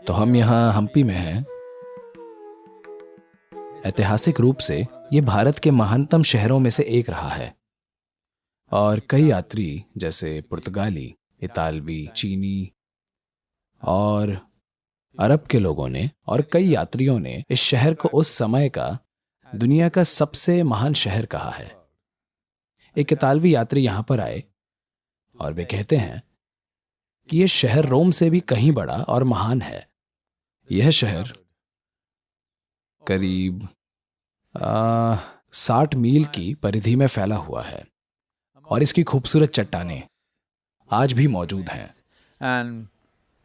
तो हम यहाँ हम्पी में हैं। ऐतिहासिक रूप से ये भारत के महानतम शहरों में से एक रहा है और कई यात्री जैसे पुर्तगाली, इतालवी, चीनी और अरब के लोगों ने और कई यात्रियों ने इस शहर को उस समय का दुनिया का सबसे महान शहर कहा है। एक इतालवी यात्री यहाँ पर आए और वे कहते हैं कि यह शहर रोम से भी कहीं बड़ा और महान है। यह शहर करीब 60 मील की परिधि में फैला हुआ है और इसकी खूबसूरत चट्टानें आज भी मौजूद हैं। And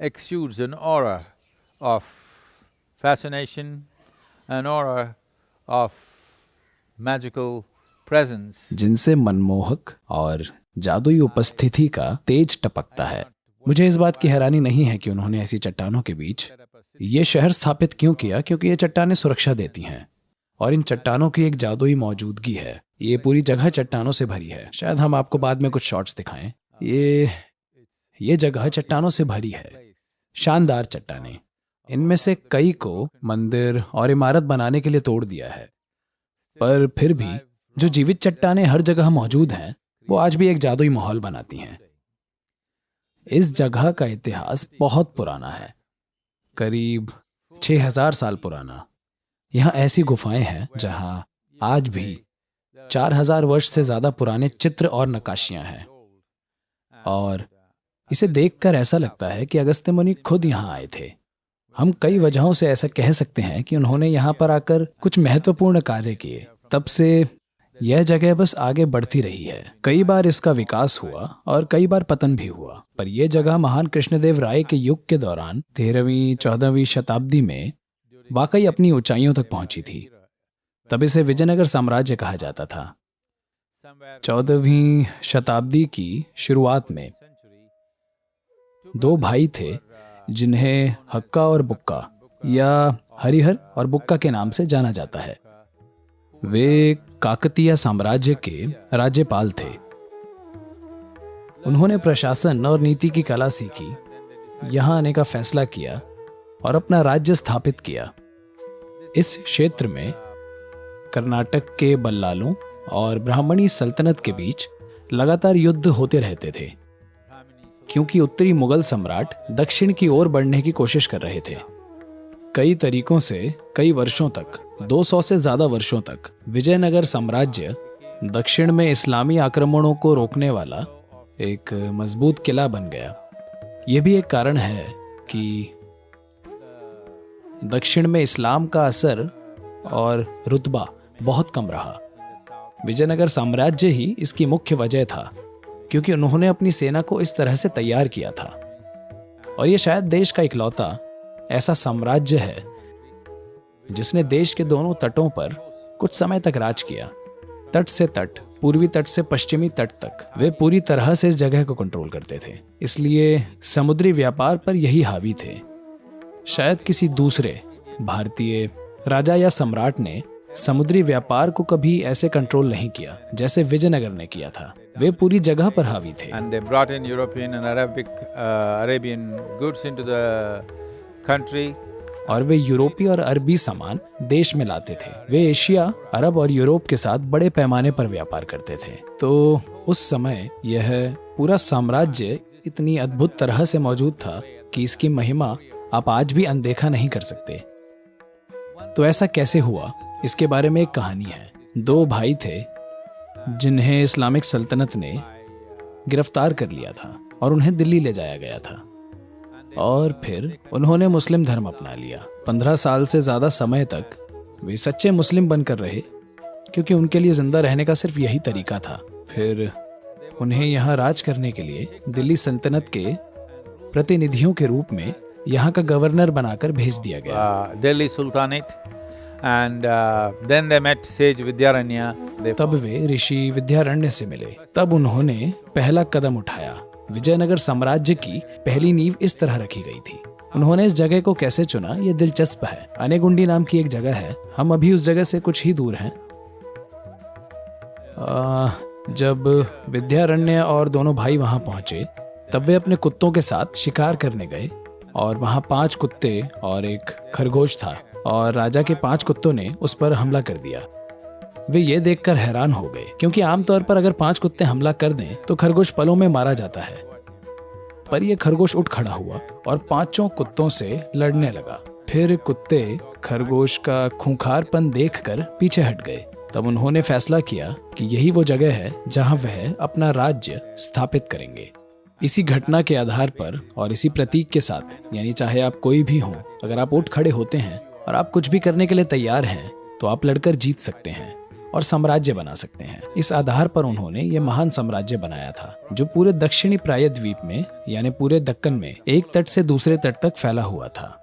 exudes an aura of fascination, an aura of magical presence. जिनसे मनमोहक और जादुई उपस्थिति का तेज टपकता है। मुझे इस बात की हैरानी नहीं है कि उन्होंने ऐसी चट्टानों के बीच ये शहर स्थापित क्यों किया, क्योंकि ये चट्टानें सुरक्षा देती हैं और इन चट्टानों की एक जादुई मौजूदगी है। ये पूरी जगह चट्टानों से भरी है। शायद हम आपको बाद में कुछ शॉट्स दिखाएं। ये जगह चट्टानों से भरी है, शानदार चट्टानें। इनमें से कई को मंदिर और इमारत बनाने के लिए तोड़ दिया है, पर फिर भी जो जीवित चट्टानें हर जगह मौजूद हैं वो आज भी एक जादुई माहौल बनाती हैं। इस जगह का इतिहास बहुत पुराना है, करीब 6000 साल पुराना। यहाँ ऐसी गुफाएं हैं जहाँ आज भी 4000 वर्ष से ज्यादा पुराने चित्र और नक्काशियां हैं और इसे देखकर ऐसा लगता है कि अगस्त्य मुनि खुद यहाँ आए थे। हम कई वजहों से ऐसा कह सकते हैं कि उन्होंने यहाँ पर आकर कुछ महत्वपूर्ण कार्य किए। तब से यह जगह बस आगे बढ़ती रही है। कई बार इसका विकास हुआ और कई बार पतन भी हुआ, पर यह जगह महान कृष्णदेव राय के युग के दौरान 13वीं-14वीं शताब्दी में वाकई अपनी ऊंचाइयों तक पहुंची थी। तब इसे विजयनगर साम्राज्य कहा जाता था। 14वीं शताब्दी की शुरुआत में दो भाई थे जिन्हें हक्का और बुक्का या हरिहर और बुक्का के नाम से जाना जाता है। वे काकतीय साम्राज्य के राज्यपाल थे। उन्होंने प्रशासन और नीति की कला सीखी, यहाँ आने का फैसला किया और अपना राज्य स्थापित किया। इस क्षेत्र में कर्नाटक के बल्लालों और ब्राह्मणी सल्तनत के बीच लगातार युद्ध होते रहते थे, क्योंकि उत्तरी मुगल सम्राट दक्षिण की ओर बढ़ने की कोशिश कर रहे थे। कई तरीकों से कई वर्षों तक, 200 से ज्यादा वर्षों तक विजयनगर साम्राज्य दक्षिण में इस्लामी आक्रमणों को रोकने वाला एक मजबूत किला बन गया। यह भी एक कारण है कि दक्षिण में इस्लाम का असर और रुतबा बहुत कम रहा। विजयनगर साम्राज्य ही इसकी मुख्य वजह था, क्योंकि उन्होंने अपनी सेना को इस तरह से तैयार किया था। और यह शायद देश का इकलौता ऐसा साम्राज्य है जिसने देश के दोनों तटों पर कुछ समय तक राज किया। तट से तट, पूर्वी तट से पश्चिमी तट तक वे पूरी तरह से इस जगह को कंट्रोल करते थे। इसलिए समुद्री व्यापार पर यही हावी थे। शायद किसी दूसरे भारतीय राजा या सम्राट ने समुद्री व्यापार को कभी ऐसे कंट्रोल नहीं किया जैसे विजयनगर ने किया था। वे पूरी जगह पर हावी थे। And they brought in European and Arabian goods into the country. और वे यूरोपीय और अरबी सामान देश में लाते थे। वे एशिया, अरब और यूरोप के साथ बड़े पैमाने पर व्यापार करते थे। तो उस समय यह पूरा साम्राज्य इतनी अद्भुत तरह से मौजूद था कि इसकी महिमा आप आज भी अनदेखा नहीं कर सकते। तो ऐसा कैसे हुआ, इसके बारे में एक कहानी है। दो भाई थे जिन्हें इस्लामिक सल्तनत ने गिरफ्तार कर लिया था और उन्हें दिल्ली ले जाया गया था, और फिर उन्होंने मुस्लिम धर्म अपना लिया। 15 साल से ज्यादा समय तक वे सच्चे मुस्लिम बनकर रहे, क्योंकि उनके लिए जिंदा रहने का सिर्फ यही तरीका था। फिर उन्हें यहाँ राज करने के लिए दिल्ली सल्तनत के प्रतिनिधियों के रूप में यहाँ का गवर्नर बनाकर भेज दिया गया। Delhi sultanate. And then they met sage Vidyaranya. तब वे ऋषि विद्यारण्य से मिले। तब उन्होंने पहला कदम उठाया। विजयनगर साम्राज्य की पहली नींव इस तरह रखी गई थी। उन्होंने इस जगह को कैसे चुना, ये दिलचस्प है। अनेगुंडी नाम की एक जगह है, हम अभी उस जगह से कुछ ही दूर हैं। जब विद्यारण्य और दोनों भाई वहां पहुंचे, तब वे अपने कुत्तों के साथ शिकार करने गए और वहाँ 5 कुत्ते और एक खरगोश था और राजा के 5 कुत्तों ने उस पर हमला कर दिया। वे ये देखकर हैरान हो गए क्योंकि आमतौर पर अगर 5 कुत्ते हमला कर दें तो खरगोश पलों में मारा जाता है, पर यह खरगोश उठ खड़ा हुआ और 5 कुत्तों से लड़ने लगा। फिर कुत्ते खरगोश का खूंखारपन देखकर पीछे हट गए। तब उन्होंने फैसला किया कि यही वो जगह है जहां वह अपना राज्य स्थापित करेंगे। इसी घटना के आधार पर और इसी प्रतीक के साथ, यानी चाहे आप कोई भी हो, अगर आप उठ खड़े होते हैं और आप कुछ भी करने के लिए तैयार हैं तो आप लड़कर जीत सकते हैं और साम्राज्य बना सकते हैं। इस आधार पर उन्होंने ये महान साम्राज्य बनाया था जो पूरे दक्षिणी प्रायद्वीप में यानी पूरे दक्कन में एक तट से दूसरे तट तक फैला हुआ था।